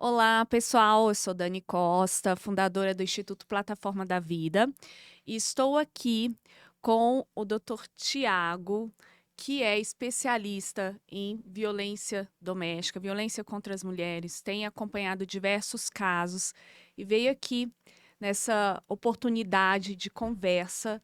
Olá, pessoal. Eu sou Dani Costa, fundadora do Instituto Plataforma da Vida, e estou aqui com o Dr. Tiago, que é especialista em violência doméstica, violência contra as mulheres, tem acompanhado diversos casos e veio aqui nessa oportunidade de conversa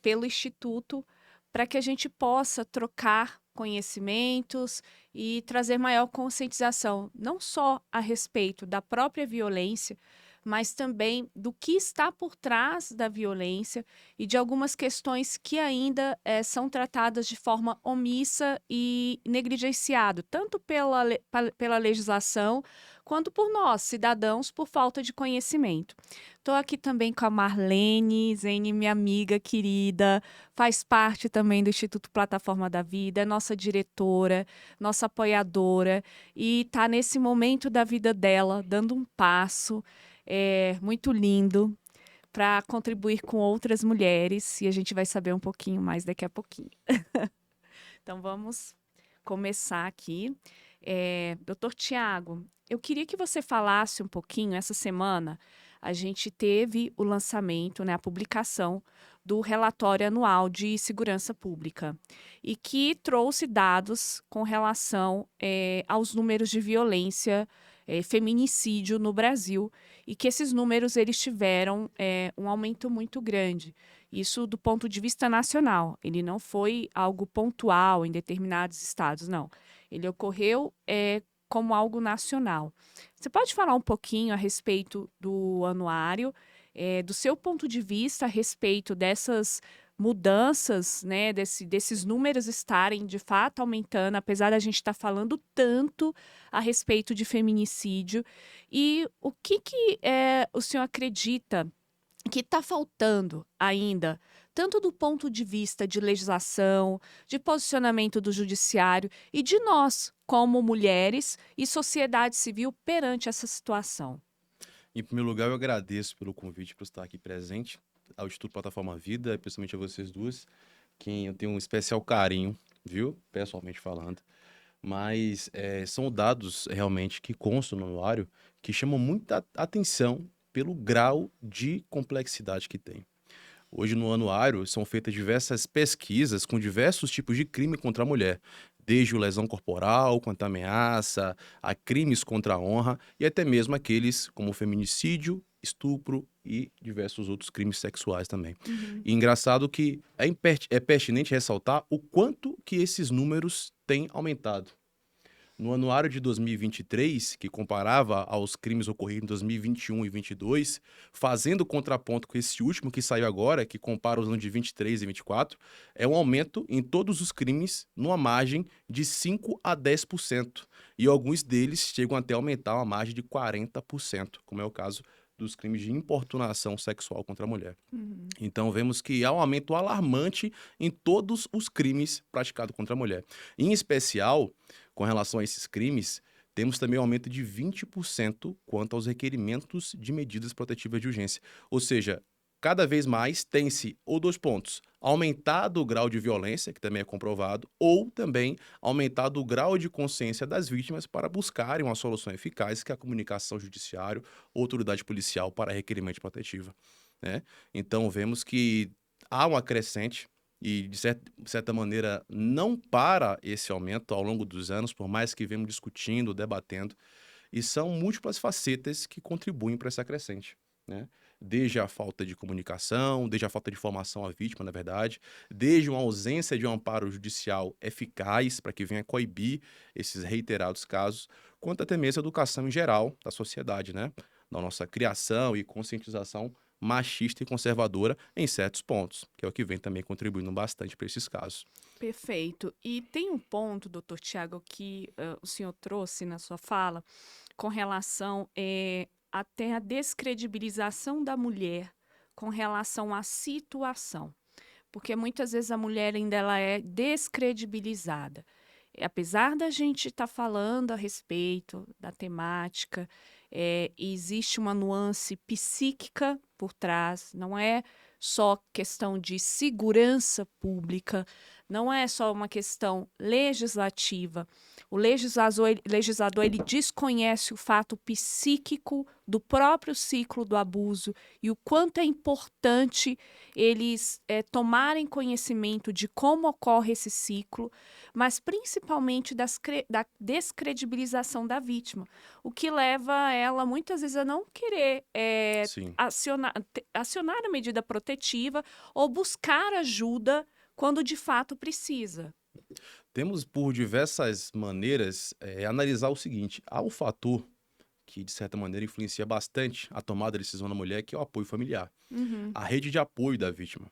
pelo Instituto para que a gente possa trocar conhecimentos e trazer maior conscientização, não só a respeito da própria violência, mas também do que está por trás da violência e de algumas questões que ainda são tratadas de forma omissa e negligenciado, tanto pela legislação quanto por nós, cidadãos, por falta de conhecimento. Estou aqui também com a Marlene Zene, minha amiga querida, faz parte também do Instituto Plataforma da Vida, é nossa diretora, nossa apoiadora, e está nesse momento da vida dela, dando um passo muito lindo para contribuir com outras mulheres, e a gente vai saber um pouquinho mais daqui a pouquinho. Então vamos começar aqui. Doutor Tiago, eu queria que você falasse um pouquinho. Essa semana a gente teve o lançamento, né, a publicação do relatório anual de segurança pública e que trouxe dados com relação aos números de violência, feminicídio no Brasil, e que esses números eles tiveram um aumento muito grande. Isso do ponto de vista nacional, ele não foi algo pontual em determinados estados, não. Ele ocorreu como algo nacional. Você pode falar um pouquinho a respeito do anuário, do seu ponto de vista a respeito dessas mudanças, né, desses números estarem de fato aumentando, apesar da gente estar falando tanto a respeito de feminicídio, e o que o senhor acredita que está faltando ainda, tanto do ponto de vista de legislação, de posicionamento do judiciário e de nós, como mulheres e sociedade civil, perante essa situação? Em primeiro lugar, eu agradeço pelo convite para estar aqui presente ao Instituto Plataforma Vida, principalmente a vocês duas, quem eu tenho um especial carinho, viu? Pessoalmente falando. Mas são dados realmente que constam no anuário que chamam muita atenção pelo grau de complexidade que tem. Hoje, no anuário, são feitas diversas pesquisas com diversos tipos de crime contra a mulher, desde o lesão corporal, quanto a ameaça, a crimes contra a honra e até mesmo aqueles como feminicídio, estupro e diversos outros crimes sexuais também. Uhum. E engraçado que é pertinente ressaltar o quanto que esses números têm aumentado. No anuário de 2023, que comparava aos crimes ocorridos em 2021 e 22, fazendo contraponto com esse último que saiu agora, que compara os anos de 23 e 24, é um aumento em todos os crimes numa margem de 5 a 10%. E alguns deles chegam até a aumentar uma margem de 40%, como é o caso dos crimes de importunação sexual contra a mulher. Uhum. Então, vemos que há um aumento alarmante em todos os crimes praticados contra a mulher. Em especial, com relação a esses crimes, temos também um aumento de 20% quanto aos requerimentos de medidas protetivas de urgência. Ou seja, cada vez mais tem-se, ou dois pontos, aumentado o grau de violência, que também é comprovado, ou também aumentado o grau de consciência das vítimas para buscarem uma solução eficaz, que é a comunicação judiciário ou autoridade policial para requerimento protetiva, né? Então, vemos que há uma crescente e, de certa maneira, não para esse aumento ao longo dos anos, por mais que venhamos discutindo, debatendo, e são múltiplas facetas que contribuem para essa crescente, né? Desde a falta de comunicação, desde a falta de formação à vítima, na verdade, desde uma ausência de um amparo judicial eficaz para que venha coibir esses reiterados casos, quanto até mesmo a educação em geral da sociedade, né? Da nossa criação e conscientização machista e conservadora em certos pontos, que é o que vem também contribuindo bastante para esses casos. Perfeito. E tem um ponto, doutor Tiago, que o senhor trouxe na sua fala com relação até a descredibilização da mulher com relação à situação. Porque muitas vezes a mulher ainda ela é descredibilizada. E apesar da gente estar falando a respeito da temática, existe uma nuance psíquica por trás, não é só questão de segurança pública, não é só uma questão legislativa. O legislador ele desconhece o fato psíquico do próprio ciclo do abuso e o quanto é importante eles tomarem conhecimento de como ocorre esse ciclo, mas principalmente da descredibilização da vítima, o que leva ela muitas vezes a não querer Sim. acionar a medida protetiva ou buscar ajuda quando de fato precisa. Temos por diversas maneiras analisar o seguinte: há um fator que, de certa maneira, influencia bastante a tomada de decisão da mulher, que é o apoio familiar, Uhum, a rede de apoio da vítima.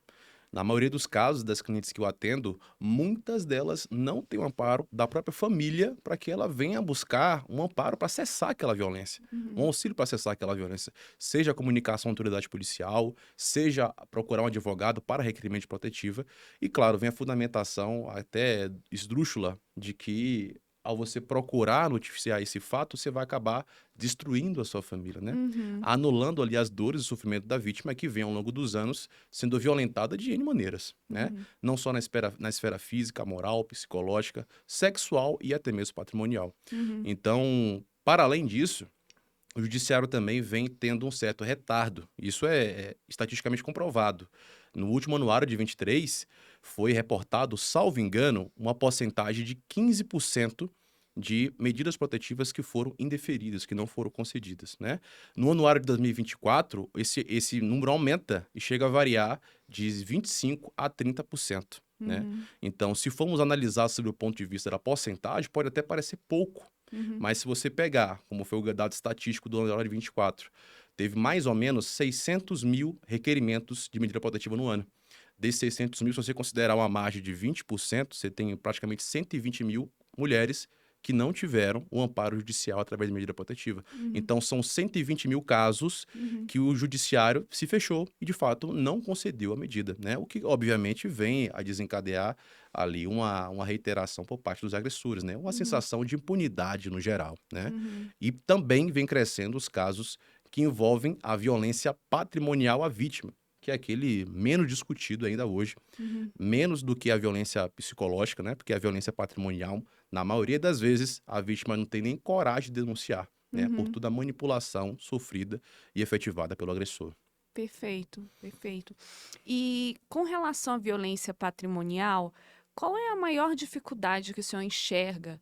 Na maioria dos casos das clientes que eu atendo, muitas delas não têm um amparo da própria família para que ela venha buscar um amparo para cessar aquela violência, um uhum, auxílio para cessar aquela violência, seja a comunicação à autoridade policial, seja procurar um advogado para requerimento protetiva. E, claro, vem a fundamentação até esdrúxula de que ao você procurar noticiar esse fato, você vai acabar destruindo a sua família, né? uhum, Anulando ali as dores e o sofrimento da vítima que vem ao longo dos anos sendo violentada de N maneiras, né? uhum, Não só na esfera física, moral, psicológica, sexual e até mesmo patrimonial. uhum, Então, para além disso, o judiciário também vem tendo um certo retardo. Isso é estatisticamente comprovado. No último anuário de 23, foi reportado, salvo engano, uma porcentagem de 15% de medidas protetivas que foram indeferidas, que não foram concedidas, né? No anuário de 2024, esse número aumenta e chega a variar de 25% a 30%, né? uhum, Então, se formos analisar sobre o ponto de vista da porcentagem, pode até parecer pouco, uhum, mas se você pegar, como foi o dado estatístico do ano de 24, teve mais ou menos 600 mil requerimentos de medida protetiva no ano. Desses 600 mil, se você considerar uma margem de 20%, você tem praticamente 120 mil mulheres que não tiveram o amparo judicial através de medida protetiva. uhum, Então, são 120 mil casos uhum, que o judiciário se fechou e, de fato, não concedeu a medida, né? O que, obviamente, vem a desencadear ali uma reiteração por parte dos agressores, né? Uma uhum, sensação de impunidade no geral, né? uhum, E também vem crescendo os casos que envolvem a violência patrimonial à vítima, que é aquele menos discutido ainda hoje, uhum, menos do que a violência psicológica, né? Porque a violência patrimonial, na maioria das vezes, a vítima não tem nem coragem de denunciar, né? Por uhum. toda a manipulação sofrida e efetivada pelo agressor. Perfeito, perfeito. E com relação à violência patrimonial, qual é a maior dificuldade que o senhor enxerga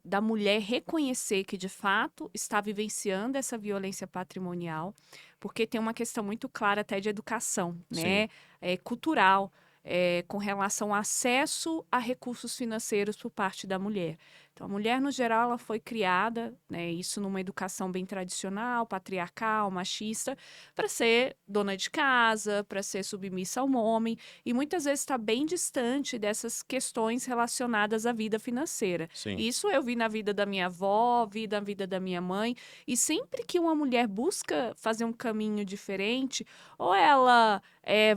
da mulher reconhecer que de fato está vivenciando essa violência patrimonial? Porque tem uma questão muito clara até de educação, Sim, né? Cultural, com relação ao acesso a recursos financeiros por parte da mulher. Então, a mulher, no geral, ela foi criada, né, isso numa educação bem tradicional, patriarcal, machista, para ser dona de casa, para ser submissa ao homem, e muitas vezes está bem distante dessas questões relacionadas à vida financeira. sim, Isso eu vi na vida da minha avó, vi na vida da minha mãe, e sempre que uma mulher busca fazer um caminho diferente, ou ela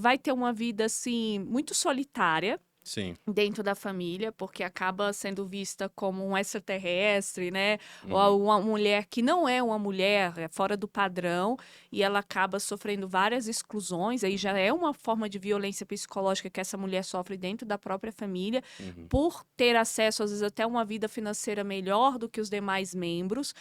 vai ter uma vida assim muito solitária, sim. dentro da família, porque acaba sendo vista como um extraterrestre, né? Uhum. Ou uma mulher que não é uma mulher, é fora do padrão, e ela acaba sofrendo várias exclusões, aí já é uma forma de violência psicológica que essa mulher sofre dentro da própria família, Uhum. por ter acesso, às vezes, até uma vida financeira melhor do que os demais membros,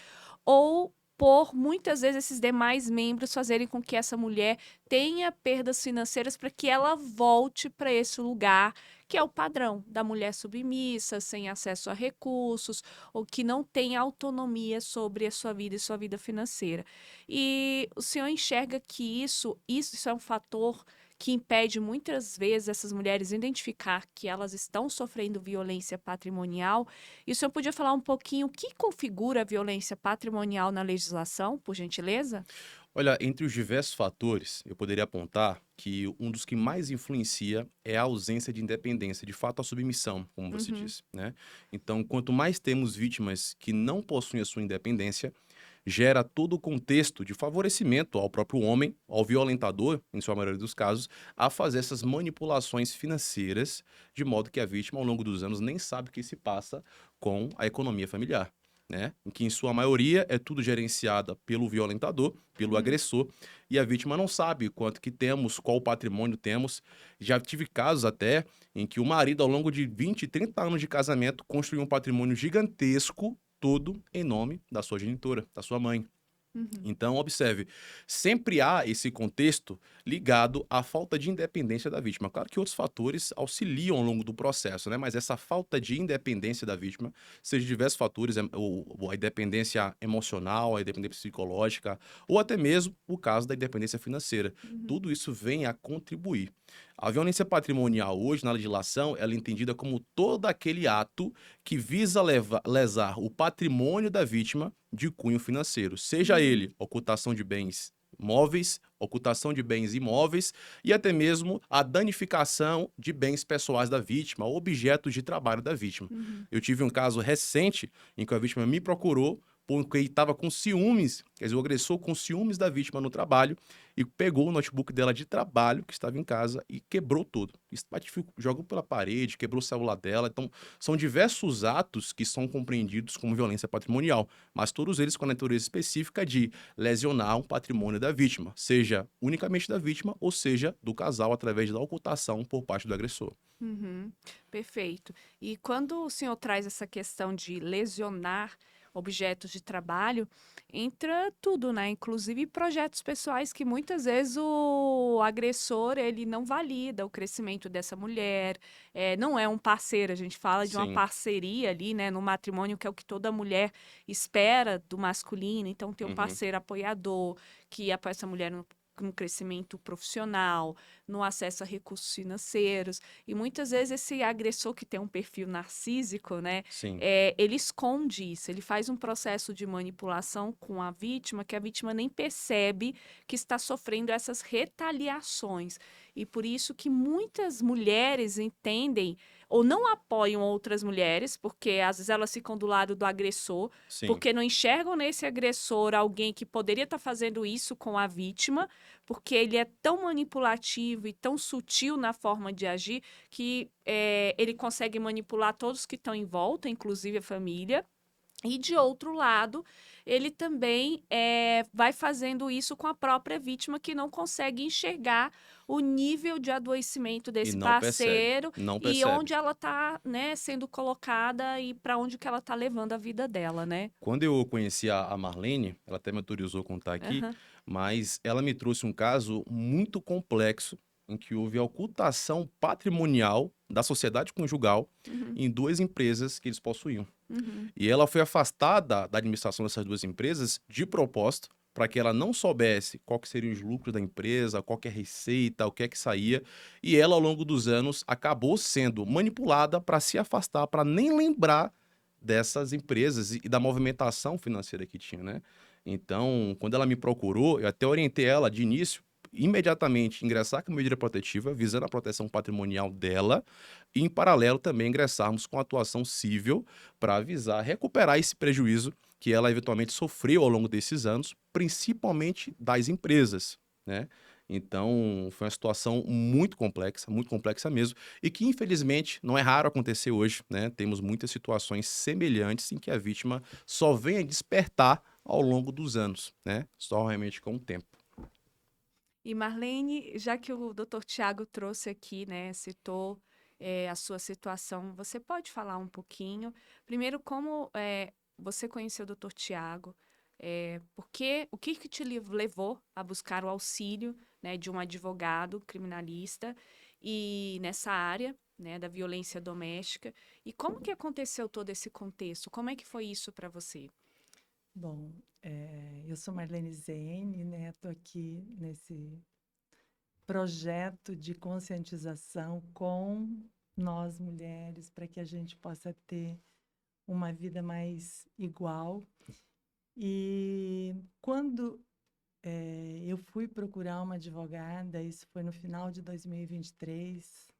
ou por muitas vezes esses demais membros fazerem com que essa mulher tenha perdas financeiras para que ela volte para esse lugar que é o padrão da mulher submissa, sem acesso a recursos, ou que não tem autonomia sobre a sua vida e sua vida financeira. E o senhor enxerga que isso é um fator que impede muitas vezes essas mulheres identificar que elas estão sofrendo violência patrimonial. E o senhor podia falar um pouquinho o que configura a violência patrimonial na legislação, por gentileza? Olha, entre os diversos fatores, eu poderia apontar que um dos que mais influencia é a ausência de independência, de fato, a submissão, como você Uhum, disse, né? Então, quanto mais temos vítimas que não possuem a sua independência, gera todo o contexto de favorecimento ao próprio homem, ao violentador, em sua maioria dos casos, a fazer essas manipulações financeiras, de modo que a vítima, ao longo dos anos, nem sabe o que se passa com a economia familiar. né? Em que, em sua maioria, é tudo gerenciada pelo violentador, pelo Uhum. agressor, e a vítima não sabe quanto que temos, qual patrimônio temos. Já tive casos até em que o marido, ao longo de 20, 30 anos de casamento, construiu um patrimônio gigantesco, todo em nome da sua genitora, da sua mãe. Uhum. Então, observe, sempre há esse contexto ligado à falta de independência da vítima. Claro que outros fatores auxiliam ao longo do processo, né? Mas essa falta de independência da vítima, seja diversos fatores, ou a independência emocional, a independência psicológica, ou até mesmo o caso da independência financeira. Uhum. Tudo isso vem a contribuir. A violência patrimonial hoje, na legislação, ela é entendida como todo aquele ato que visa lesar o patrimônio da vítima de cunho financeiro, seja Uhum. ele ocultação de bens móveis, ocultação de bens imóveis e até mesmo a danificação de bens pessoais da vítima, objetos de trabalho da vítima. Uhum. Eu tive um caso recente em que a vítima me procurou porque ele estava com ciúmes, quer dizer, o agressor com ciúmes da vítima no trabalho e pegou o notebook dela de trabalho, que estava em casa, e quebrou tudo. Jogou pela parede, quebrou o celular dela. Então, são diversos atos que são compreendidos como violência patrimonial, mas todos eles com a natureza específica de lesionar um patrimônio da vítima, seja unicamente da vítima ou seja do casal através da ocultação por parte do agressor. Uhum. Perfeito. E quando o senhor traz essa questão de lesionar objetos de trabalho, entra tudo, né? Inclusive projetos pessoais que muitas vezes o agressor ele não valida o crescimento dessa mulher, não é um parceiro. A gente fala de uma Sim. parceria ali, né? No matrimônio, que é o que toda mulher espera do masculino. Então, ter um Uhum. parceiro apoiador que apoia essa mulher no crescimento profissional, no acesso a recursos financeiros. E muitas vezes esse agressor que tem um perfil narcísico, né, Sim. ele esconde isso, ele faz um processo de manipulação com a vítima que a vítima nem percebe que está sofrendo essas retaliações. E por isso que muitas mulheres entendem ou não apoiam outras mulheres, porque às vezes elas ficam do lado do agressor, Sim. porque não enxergam nesse agressor alguém que poderia estar fazendo isso com a vítima, porque ele é tão manipulativo e tão sutil na forma de agir que ele consegue manipular todos que estão em volta, inclusive a família. E de outro lado, ele também vai fazendo isso com a própria vítima que não consegue enxergar o nível de adoecimento E desse não percebe. parceiro Não e percebe. onde ela está, né, sendo colocada e para onde que ela está levando a vida dela, né? Quando eu conheci a Marlene, ela até me autorizou a contar aqui, Aham. mas ela me trouxe um caso muito complexo em que houve a ocultação patrimonial da sociedade conjugal Uhum. em duas empresas que eles possuíam. Uhum. E ela foi afastada da administração dessas duas empresas de propósito para que ela não soubesse qual que seriam os lucros da empresa, qual que é a receita, o que é que saía. E ela, ao longo dos anos, acabou sendo manipulada para se afastar, para nem lembrar dessas empresas e da movimentação financeira que tinha, né? Então, quando ela me procurou, eu até orientei ela de início, imediatamente ingressar com medida protetiva, visando a proteção patrimonial dela, e em paralelo também ingressarmos com atuação civil para avisar, recuperar esse prejuízo que ela eventualmente sofreu ao longo desses anos, principalmente das empresas, né? Então, foi uma situação muito complexa mesmo, e que infelizmente não é raro acontecer hoje, né? Temos muitas situações semelhantes em que a vítima só vem a despertar ao longo dos anos, né? Só realmente com o tempo. E Marlene, já que o Dr. Tiago trouxe aqui, né, citou a sua situação, você pode falar um pouquinho, primeiro, como você conheceu o Dr. Tiago, o que que te levou a buscar o auxílio, né, de um advogado criminalista e nessa área, né, da violência doméstica, e como que aconteceu todo esse contexto? Como é que foi isso para você? Bom, eu sou Marlene Zene, né? Estou aqui nesse projeto de conscientização com nós mulheres para que a gente possa ter uma vida mais igual. E quando eu fui procurar uma advogada, isso foi no final de 2023.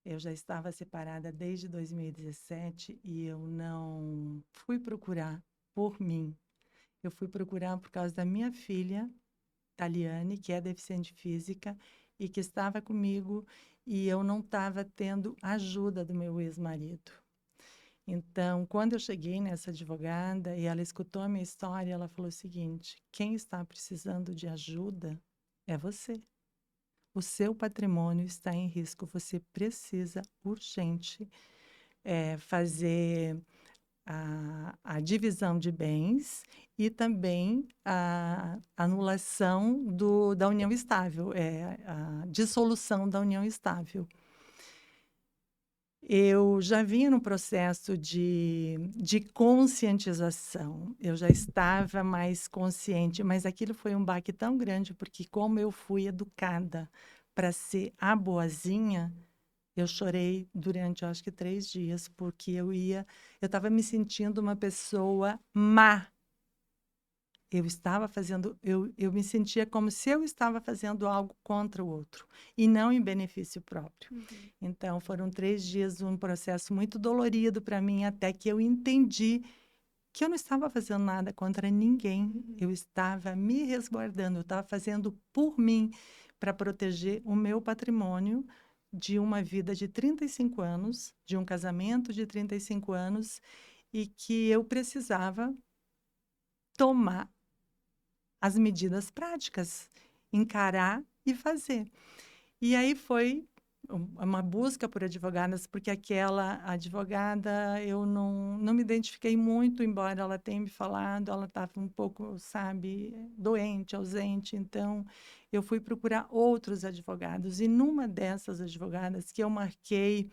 Eu já estava separada desde 2017 e eu não fui procurar por mim. Eu fui procurar por causa da minha filha, Taliane, que é deficiente física e que estava comigo, e eu não estava tendo ajuda do meu ex-marido. Então, quando eu cheguei nessa advogada e ela escutou a minha história, ela falou o seguinte: quem está precisando de ajuda é você. O seu patrimônio está em risco. Você precisa urgente fazer a divisão de bens e também a anulação da união estável, a dissolução da união estável. Eu já vinha no processo de conscientização, eu já estava mais consciente, mas aquilo foi um baque tão grande, porque como eu fui educada para ser a boazinha, eu chorei durante, eu acho que 3 dias, porque eu estava me sentindo uma pessoa má. Eu me sentia como se eu estava fazendo algo contra o outro, e não em benefício próprio. Então, foram 3 dias, um processo muito dolorido para mim, até que eu entendi que eu não estava fazendo nada contra ninguém, eu estava me resguardando, eu estava fazendo por mim, para proteger o meu patrimônio de uma vida de 35 anos, de um casamento de 35 anos, e que eu precisava tomar as medidas práticas, encarar e fazer. E aí foi uma busca por advogadas, porque aquela advogada eu não me identifiquei muito, embora ela tenha me falado, ela estava um pouco, sabe, doente, ausente, então eu fui procurar outros advogados, e numa dessas advogadas que eu marquei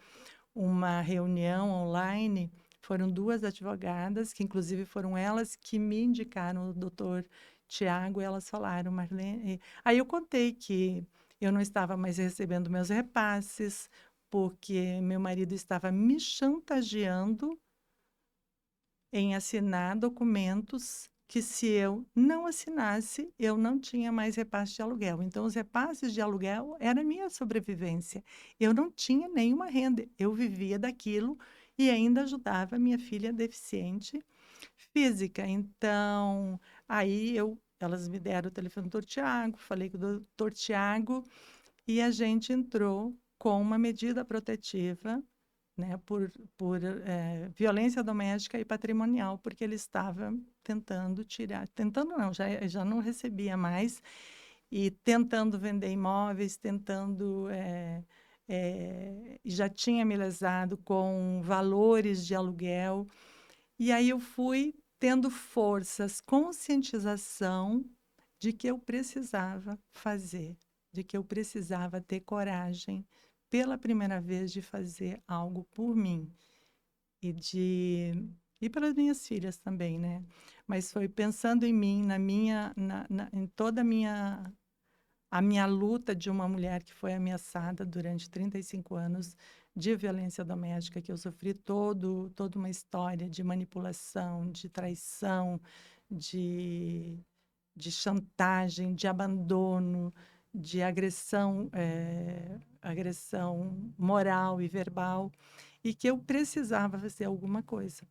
uma reunião online, foram 2 advogadas, que inclusive foram elas que me indicaram o doutor Tiago, e elas falaram, Marlene... Aí eu contei que eu não estava mais recebendo meus repasses, porque meu marido estava me chantageando em assinar documentos que, se eu não assinasse, eu não tinha mais repasse de aluguel. Então, os repasses de aluguel era a minha sobrevivência. Eu não tinha nenhuma renda, eu vivia daquilo e ainda ajudava a minha filha deficiente física. Então, elas me deram o telefone do doutor Tiago, falei com o doutor Tiago e a gente entrou com uma medida protetiva, né, por violência doméstica e patrimonial, porque ele estava tentando tirar, tentando não, já não recebia mais, e tentando vender imóveis, já tinha me lesado com valores de aluguel. E aí eu fui tendo forças, conscientização de que eu precisava fazer, de que eu precisava ter coragem, pela primeira vez, de fazer algo por mim e pelas minhas filhas também, né? Mas foi pensando em mim, em toda a minha luta de uma mulher que foi ameaçada durante 35 anos de violência doméstica, que eu sofri toda uma história de manipulação, de traição, de, de chantagem, de abandono, de agressão moral e verbal, e que eu precisava fazer alguma coisa.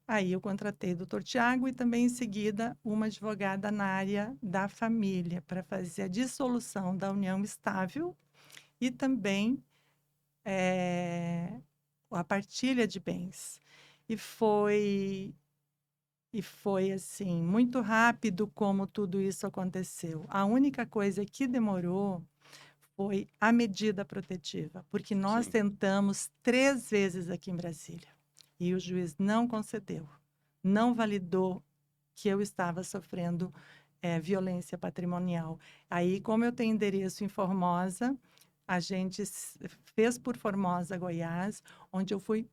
Aí eu contratei o doutor Tiago e também, em seguida, uma advogada na área da família, para fazer a dissolução da união estável e também a partilha de bens. E foi assim, muito rápido como tudo isso aconteceu. A única coisa que demorou foi a medida protetiva, porque nós Sim. tentamos 3 vezes aqui em Brasília e o juiz não concedeu, não validou que eu estava sofrendo violência patrimonial. Aí, como eu tenho endereço em Formosa, a gente fez por Formosa, Goiás, onde eu foi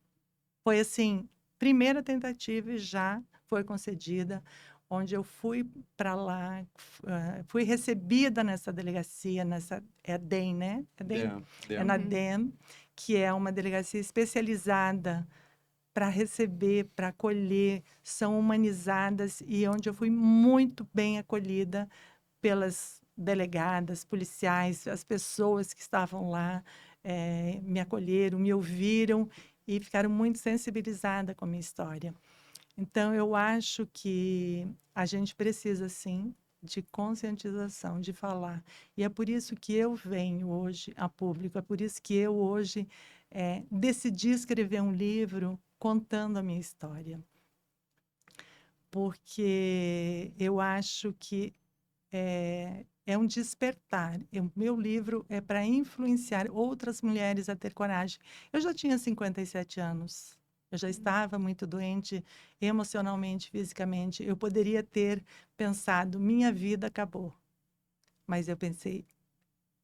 assim, primeira tentativa e já foi concedida, onde eu fui para lá, fui recebida nessa delegacia, é a DEM, né? É DEM? É na DEM, que é uma delegacia especializada para receber, para acolher, são humanizadas, e onde eu fui muito bem acolhida pelas delegadas, policiais, as pessoas que estavam lá, me acolheram, me ouviram e ficaram muito sensibilizadas com a minha história. Então, eu acho que a gente precisa, sim, de conscientização, de falar. E é por isso que eu venho hoje a público, é por isso que eu hoje decidi escrever um livro contando a minha história. Porque eu acho que é um despertar. O meu livro é para influenciar outras mulheres a ter coragem. Eu já tinha 57 anos. Eu já estava muito doente emocionalmente, fisicamente. Eu poderia ter pensado, minha vida acabou. Mas eu pensei,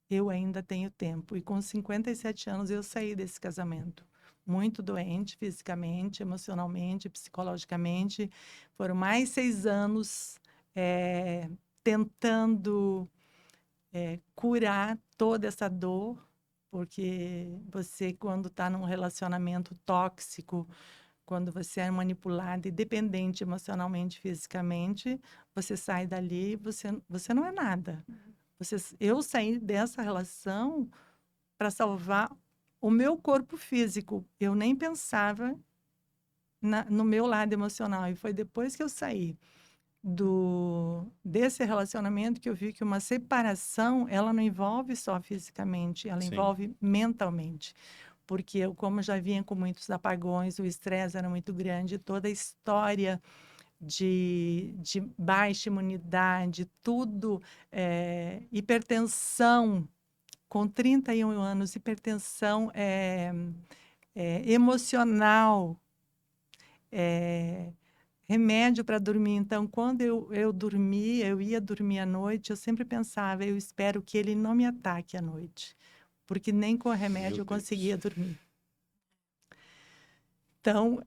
eu ainda tenho tempo. E com 57 anos eu saí desse casamento. Muito doente fisicamente, emocionalmente, psicologicamente. Foram mais 6 anos tentando curar toda essa dor, porque você, quando está num relacionamento tóxico, quando você é manipulada e dependente emocionalmente, fisicamente, você sai dali, você não é nada. Eu saí dessa relação para salvar o meu corpo físico. Eu nem pensava no meu lado emocional. E foi depois que eu saí desse relacionamento que eu vi que uma separação, ela não envolve só fisicamente, ela Sim. envolve mentalmente. Porque eu, como já vinha com muitos apagões, o estresse era muito grande, toda a história de baixa imunidade, tudo, hipertensão, com 31 anos, hipertensão emocional, remédio para dormir. Então, quando eu dormia, eu ia dormir à noite, eu sempre pensava, eu espero que ele não me ataque à noite, porque nem com remédio Meu eu Deus. conseguia dormir. Então,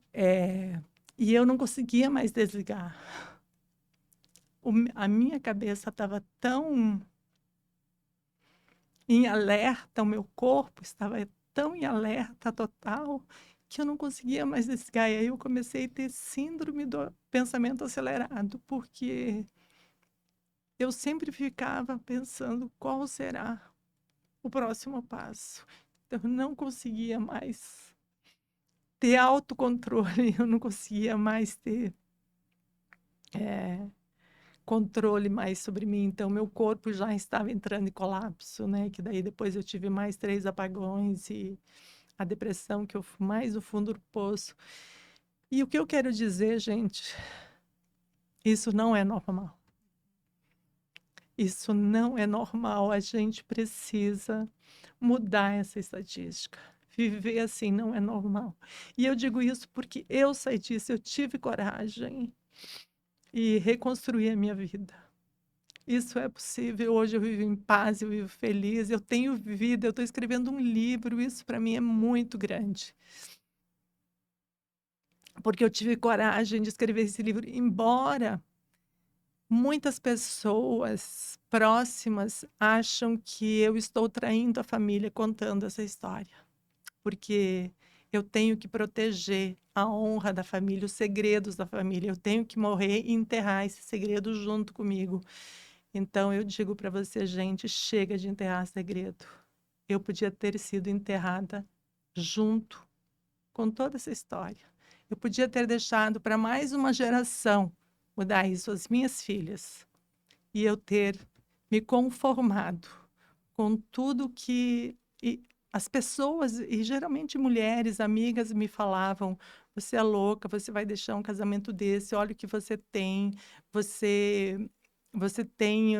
e eu não conseguia mais desligar. A minha cabeça estava tão em alerta, o meu corpo estava tão em alerta total, que eu não conseguia mais desligar. E aí eu comecei a ter síndrome do pensamento acelerado, porque eu sempre ficava pensando qual será o próximo passo. Eu não conseguia mais ter autocontrole, eu não conseguia mais ter controle mais sobre mim. Então, meu corpo já estava entrando em colapso, né? Que daí depois eu tive mais 3 apagões e a depressão, que eu fui mais no fundo do poço. E o que eu quero dizer, gente, isso não é normal. Isso não é normal. A gente precisa mudar essa estatística. Viver assim não é normal. E eu digo isso porque eu saí disso, eu tive coragem e reconstruí a minha vida. Isso é possível. Hoje eu vivo em paz, eu vivo feliz, eu tenho vida, eu estou escrevendo um livro. Isso para mim é muito grande. Porque eu tive coragem de escrever esse livro, embora muitas pessoas próximas acham que eu estou traindo a família contando essa história. Porque eu tenho que proteger a honra da família, os segredos da família. Eu tenho que morrer e enterrar esse segredo junto comigo. Então eu digo para você, gente, chega de enterrar segredo. Eu podia ter sido enterrada junto com toda essa história. Eu podia ter deixado para mais uma geração mudar isso, as minhas filhas, e eu ter me conformado com tudo que as pessoas, e geralmente mulheres, amigas, me falavam: você é louca, você vai deixar um casamento desse, olha o que você tem, você tem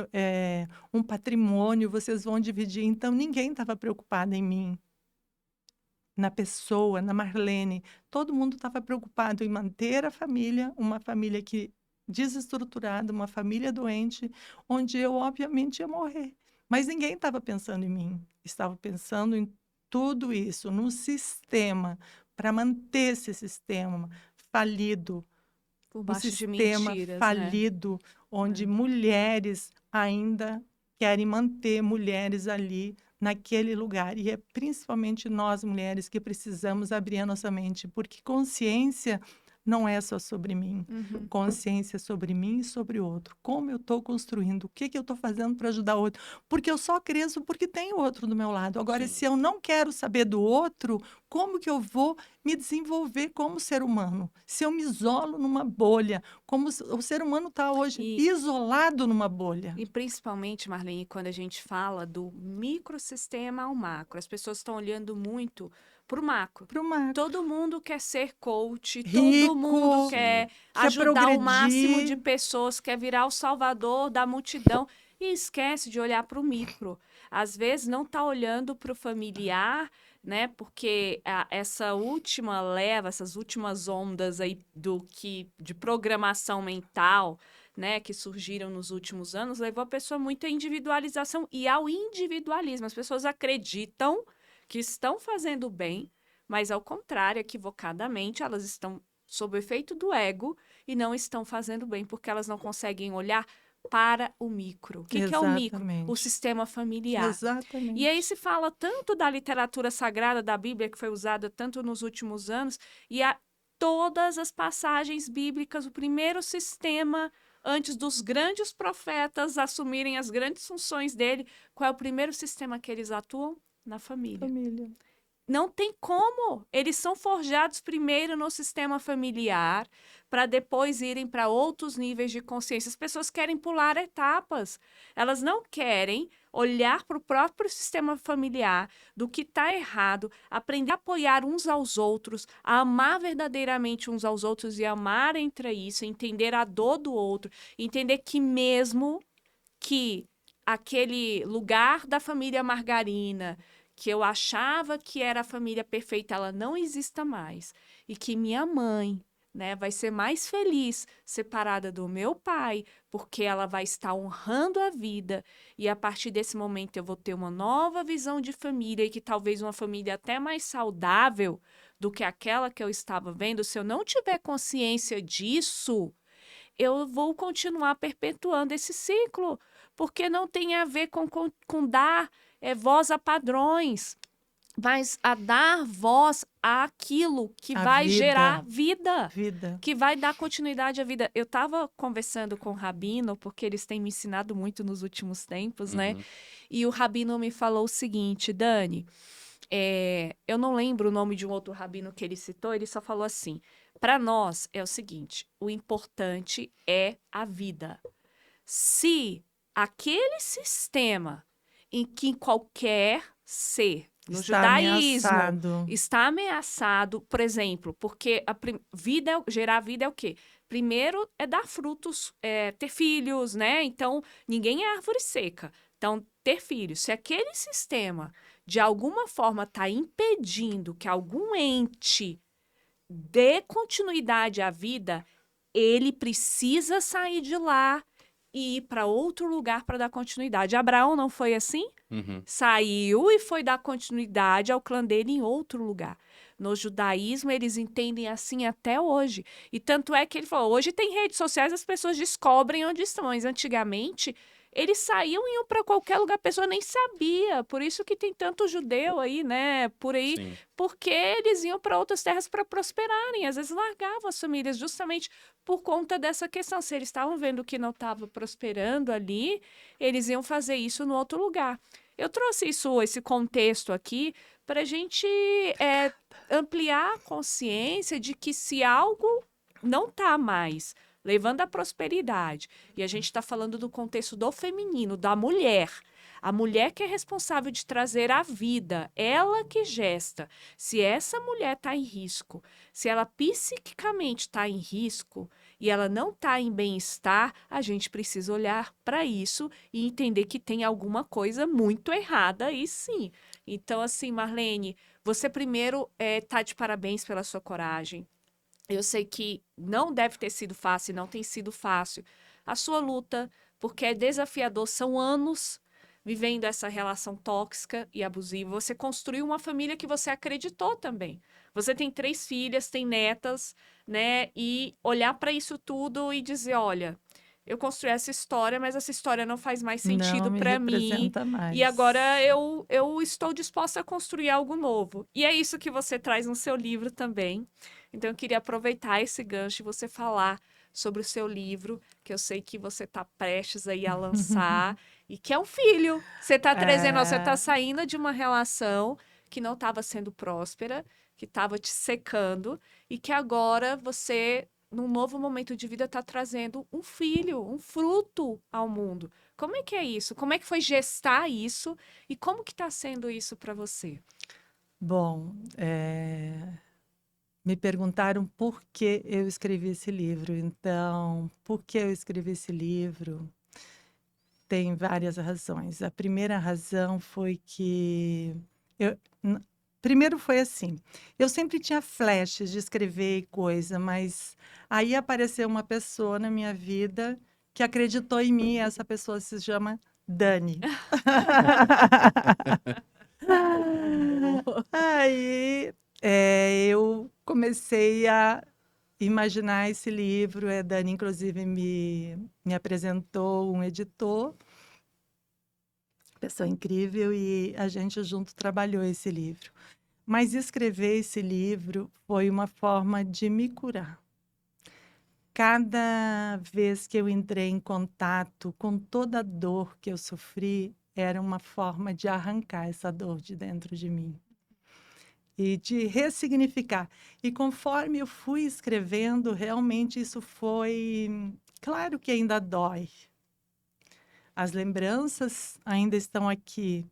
um patrimônio, vocês vão dividir. Então, ninguém estava preocupado em mim, na pessoa, na Marlene. Todo mundo estava preocupado em manter a família, uma família desestruturada, uma família doente, onde eu, obviamente, ia morrer. Mas ninguém estava pensando em mim. Estava pensando em tudo isso, num sistema, para manter esse sistema falido. Por Um baixo de sistema mentiras, né? falido, onde mulheres ainda querem manter mulheres ali naquele lugar. E é principalmente nós, mulheres, que precisamos abrir a nossa mente, porque consciência não é só sobre mim. Consciência é sobre mim e sobre o outro. Como eu estou construindo? O que eu estou fazendo para ajudar o outro? Porque eu só cresço porque tem o outro do meu lado. Agora, Sim. se eu não quero saber do outro, como que eu vou me desenvolver como ser humano? Se eu me isolo numa bolha, como o ser humano está hoje E, isolado numa bolha. e principalmente, Marlene, quando a gente fala do microsistema ao macro, as pessoas estão olhando muito pro macro. Pro macro. Todo mundo quer ser coach, Rico, todo mundo Sim. quer quer ajudar o máximo de progredir. pessoas, quer virar o salvador da multidão e esquece de olhar para o micro. Às vezes não está olhando para o familiar, né? Porque essa última leva, essas últimas ondas aí de programação mental, né, que surgiram nos últimos anos, levou a pessoa muito à individualização e ao individualismo. As pessoas acreditam que estão fazendo bem, mas ao contrário, equivocadamente, elas estão sob o efeito do ego e não estão fazendo bem porque elas não conseguem olhar para o micro. O que é o micro? O Exatamente. sistema familiar. E Exatamente. aí se fala tanto da literatura sagrada da Bíblia, que foi usada tanto nos últimos anos, e todas as passagens bíblicas, o primeiro sistema, antes dos grandes profetas assumirem as grandes funções dele, qual é o primeiro sistema que eles atuam? Na família. Família. Não tem como. Eles são forjados primeiro no sistema familiar, para depois irem para outros níveis de consciência. As pessoas querem pular etapas. Elas não querem olhar para o próprio sistema familiar, do que está errado, aprender a apoiar uns aos outros, a amar verdadeiramente uns aos outros e amar entre isso, entender a dor do outro, entender que mesmo que aquele lugar da família Margarina, que eu achava que era a família perfeita, ela não exista mais. E que minha mãe, né, vai ser mais feliz separada do meu pai, porque ela vai estar honrando a vida. E a partir desse momento eu vou ter uma nova visão de família, e que talvez uma família até mais saudável do que aquela que eu estava vendo. Se eu não tiver consciência disso, eu vou continuar perpetuando esse ciclo, porque não tem a ver com dar voz a padrões, mas a dar voz àquilo que A vai vida. gerar vida, Vida. que vai dar continuidade à vida. Eu estava conversando com o Rabino, porque eles têm me ensinado muito nos últimos tempos, né? Uhum. E o Rabino me falou o seguinte: Dani, eu não lembro o nome de um outro rabino que ele citou, ele só falou assim: para nós é o seguinte, o importante é a vida. Se aquele sistema em que qualquer ser no Está judaísmo ameaçado. está ameaçado, por exemplo, porque gerar vida é o quê? Primeiro é dar frutos, ter filhos, né? Então, ninguém é árvore seca. Então, ter filhos. Se aquele sistema, de alguma forma, está impedindo que algum ente dê continuidade à vida, ele precisa sair de lá e ir para outro lugar para dar continuidade. Abraão não foi assim? Uhum. Saiu e foi dar continuidade ao clã dele em outro lugar. No judaísmo, eles entendem assim até hoje. E tanto é que ele falou, hoje tem redes sociais, as pessoas descobrem onde estão. Mas antigamente, eles saíam e iam para qualquer lugar, a pessoa nem sabia. Por isso que tem tanto judeu aí, né, por aí, Sim. porque eles iam para outras terras para prosperarem. Às vezes largavam as famílias justamente por conta dessa questão. Se eles estavam vendo que não estava prosperando ali, eles iam fazer isso no outro lugar. Eu trouxe esse contexto aqui para a gente ampliar a consciência de que se algo não está mais levando à prosperidade, e a gente está falando do contexto do feminino, da mulher, a mulher que é responsável de trazer a vida, ela que gesta. Se essa mulher está em risco, se ela psiquicamente está em risco e ela não está em bem-estar, a gente precisa olhar para isso e entender que tem alguma coisa muito errada aí sim. Então, assim, Marlene, você primeiro tá de parabéns pela sua coragem. Eu sei que não deve ter sido fácil, não tem sido fácil a sua luta, porque é desafiador, são anos vivendo essa relação tóxica e abusiva. Você construiu uma família que você acreditou também. Você tem 3 filhas, tem netas, né? E olhar para isso tudo e dizer, olha, eu construí essa história, mas essa história não faz mais Não sentido me para mim. representa E mais. agora eu estou disposta a construir algo novo. E é isso que você traz no seu livro também. Então, eu queria aproveitar esse gancho e você falar sobre o seu livro, que eu sei que você está prestes aí a lançar, e que é um filho. Você está trazendo, você está É, saindo de uma relação que não estava sendo próspera, que estava te secando, e que agora você, num novo momento de vida, está trazendo um filho, um fruto ao mundo. Como é que é isso? Como é que foi gestar isso? E como que está sendo isso para você? Bom, me perguntaram por que eu escrevi esse livro. Então, por que eu escrevi esse livro? Tem várias razões. A primeira razão foi que eu, n- primeiro foi assim, eu sempre tinha flashes de escrever e coisa, mas aí apareceu uma pessoa na minha vida que acreditou em mim, e essa pessoa se chama Dani. Aí eu comecei a imaginar esse livro. Dani, inclusive, me apresentou um editor, pessoa incrível, e a gente junto trabalhou esse livro. Mas escrever esse livro foi uma forma de me curar. Cada vez que eu entrei em contato com toda a dor que eu sofri, era uma forma de arrancar essa dor de dentro de mim e de ressignificar. E conforme eu fui escrevendo, realmente isso foi. Claro que ainda dói. As lembranças ainda estão aqui,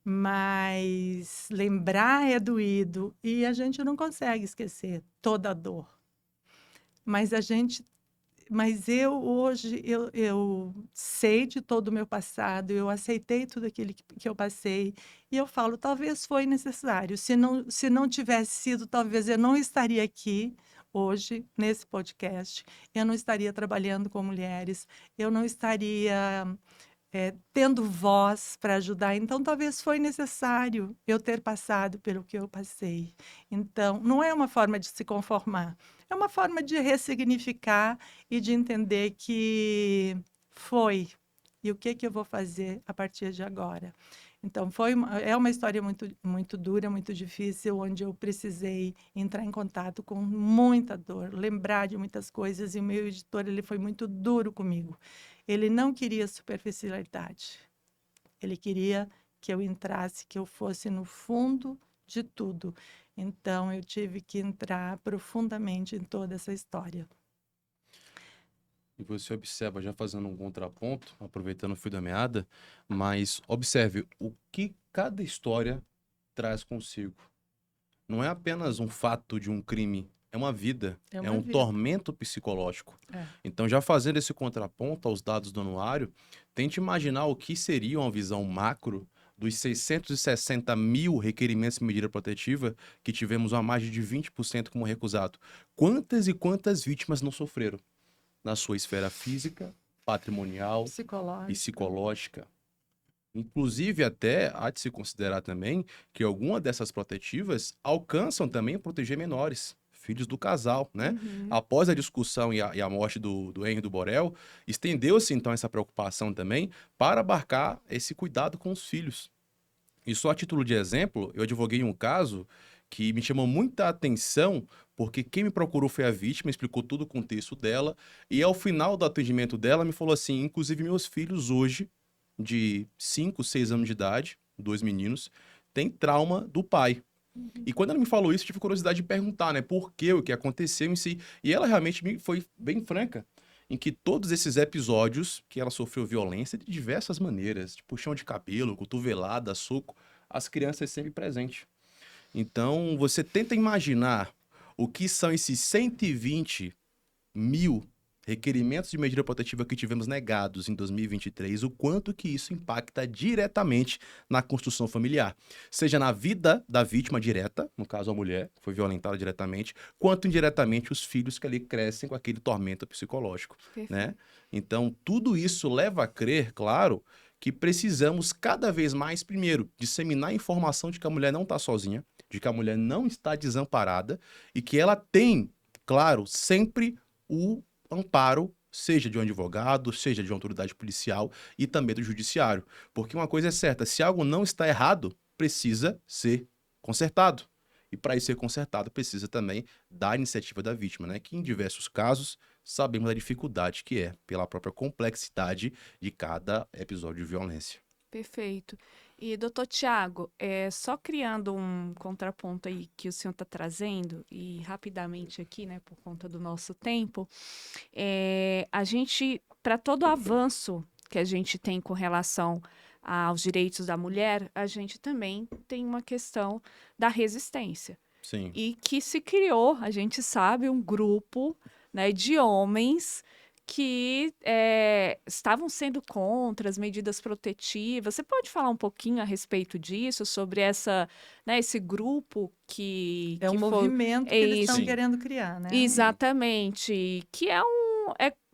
mas lembrar é doído e a gente não consegue esquecer toda a dor. Mas a gente, mas eu hoje eu sei de todo o meu passado, eu aceitei tudo aquilo que eu passei e eu falo, talvez foi necessário. Se não tivesse sido, talvez eu não estaria aqui hoje nesse podcast, eu não estaria trabalhando com mulheres, eu não estaria tendo voz para ajudar. Então, talvez foi necessário eu ter passado pelo que eu passei. Então, não é uma forma de se conformar, é uma forma de ressignificar e de entender que foi e o que eu vou fazer a partir de agora. Então, é uma história muito, muito dura, muito difícil, onde eu precisei entrar em contato com muita dor, lembrar de muitas coisas, e o meu editor ele foi muito duro comigo. Ele não queria superficialidade. Ele queria que eu entrasse, que eu fosse no fundo de tudo. Então, eu tive que entrar profundamente em toda essa história. E você observa, já fazendo um contraponto, aproveitando o fio da meada, mas observe o que cada história traz consigo. Não é apenas um fato de um crime, é uma vida, É é uma um vida. tormento psicológico. É. Então, já fazendo esse contraponto aos dados do anuário, tente imaginar o que seria uma visão macro dos 660 mil requerimentos de medida protetiva que tivemos a mais de 20% como recusado. Quantas e quantas vítimas não sofreram na sua esfera física, patrimonial, Psicológico. psicológica? Inclusive, até há de se considerar também que algumas dessas protetivas alcançam também proteger menores, filhos do casal, né? Uhum. Após a discussão e a morte do Henry do Borel, estendeu-se então essa preocupação também para abarcar esse cuidado com os filhos. E só a título de exemplo, eu advoguei um caso que me chamou muita atenção, porque quem me procurou foi a vítima, explicou todo o contexto dela, e ao final do atendimento dela me falou assim, inclusive meus filhos hoje, de 5, 6 anos de idade, 2 meninos, têm trauma do pai. E quando ela me falou isso, eu tive curiosidade de perguntar, né, por quê, o que aconteceu em si. E ela realmente foi bem franca, em que todos esses episódios que ela sofreu violência de diversas maneiras, de puxão de cabelo, cotovelada, soco, as crianças sempre presentes. Então, você tenta imaginar o que são esses 120 mil requerimentos de medida protetiva que tivemos negados em 2023, o quanto que isso impacta diretamente na construção familiar. Seja na vida da vítima direta, no caso a mulher, que foi violentada diretamente, quanto indiretamente os filhos que ali crescem com aquele tormento psicológico, né? Então, tudo isso leva a crer, claro, que precisamos cada vez mais, primeiro, disseminar a informação de que a mulher não está sozinha, de que a mulher não está desamparada e que ela tem, claro, sempre o amparo, seja de um advogado, seja de uma autoridade policial e também do judiciário. Porque uma coisa é certa, se algo não está errado, precisa ser consertado. E para isso ser consertado, precisa também da iniciativa da vítima, né? Que em diversos casos sabemos a dificuldade que é pela própria complexidade de cada episódio de violência. Perfeito. E, doutor Tiago, só criando um contraponto aí que o senhor está trazendo, e rapidamente aqui, né, por conta do nosso tempo, a gente, para todo o avanço que a gente tem com relação aos direitos da mulher, a gente também tem uma questão da resistência. Sim. E que se criou, a gente sabe, um grupo, né, de homens que estavam sendo contra as medidas protetivas. Você pode falar um pouquinho a respeito disso, sobre esse grupo É um que foi. movimento que eles estão Sim. querendo criar, né? Exatamente, que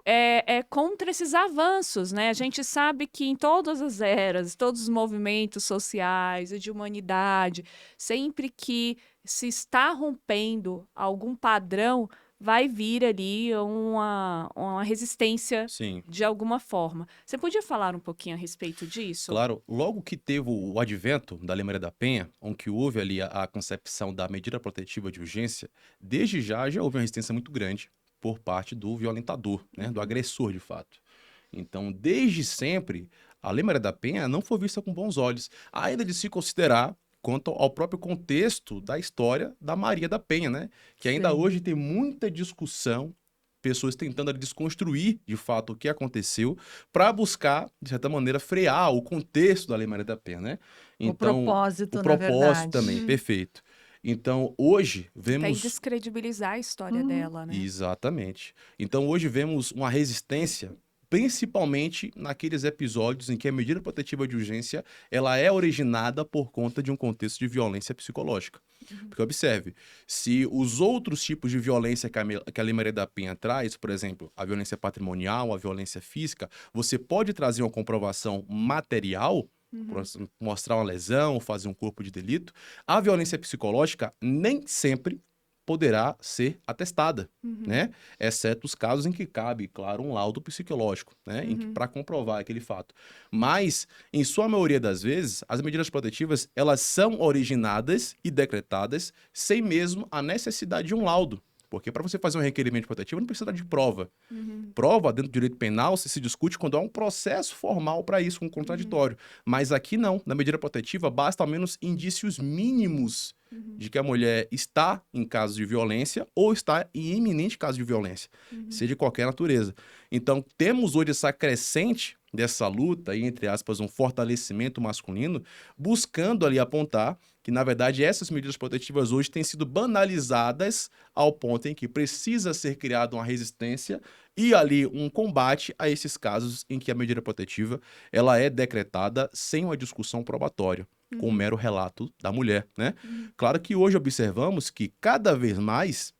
é contra esses avanços, né? A gente sabe que em todas as eras, todos os movimentos sociais e de humanidade, sempre que se está rompendo algum padrão, vai vir ali uma resistência Sim. de alguma forma. Você podia falar um pouquinho a respeito disso? Claro, logo que teve o advento da Lei Maria da Penha, onde houve ali a concepção da medida protetiva de urgência, desde já houve uma resistência muito grande por parte do violentador, né, do agressor de fato. Então, desde sempre, a Lei Maria da Penha não foi vista com bons olhos, ainda de se considerar quanto ao próprio contexto da história da Maria da Penha, né? Que ainda Sim. hoje tem muita discussão, pessoas tentando ali desconstruir de fato o que aconteceu, para buscar, de certa maneira, frear o contexto da Lei Maria da Penha, né? O Então, propósito, o na propósito verdade. também, perfeito. Então, hoje Até vemos. descredibilizar a história Uhum. dela, né? Exatamente. Então, hoje vemos uma resistência, principalmente naqueles episódios em que a medida protetiva de urgência ela é originada por conta de um contexto de violência psicológica. Porque observe, se os outros tipos de violência que a Lei Maria da Penha traz, por exemplo, a violência patrimonial, a violência física, você pode trazer uma comprovação material, por exemplo, mostrar uma lesão, fazer um corpo de delito. A violência psicológica nem sempre poderá ser atestada, né? Exceto os casos em que cabe, claro, um laudo psicológico, né? Para comprovar aquele fato. Mas, em sua maioria das vezes, as medidas protetivas, elas são originadas e decretadas sem mesmo a necessidade de um laudo. Porque para você fazer um requerimento protetivo, não precisa de prova. Prova, dentro do direito penal, se discute quando há um processo formal para isso, um contraditório. Mas aqui não. Na medida protetiva, basta ao menos indícios mínimos de que a mulher está em caso de violência ou está em iminente caso de violência, seja de qualquer natureza. Então, temos hoje essa crescente dessa luta, e, entre aspas, um fortalecimento masculino, buscando ali apontar que, na verdade, essas medidas protetivas hoje têm sido banalizadas ao ponto em que precisa ser criada uma resistência e ali um combate a esses casos em que a medida protetiva ela é decretada sem uma discussão probatória, com um mero relato da mulher, né? Claro que hoje observamos que cada vez mais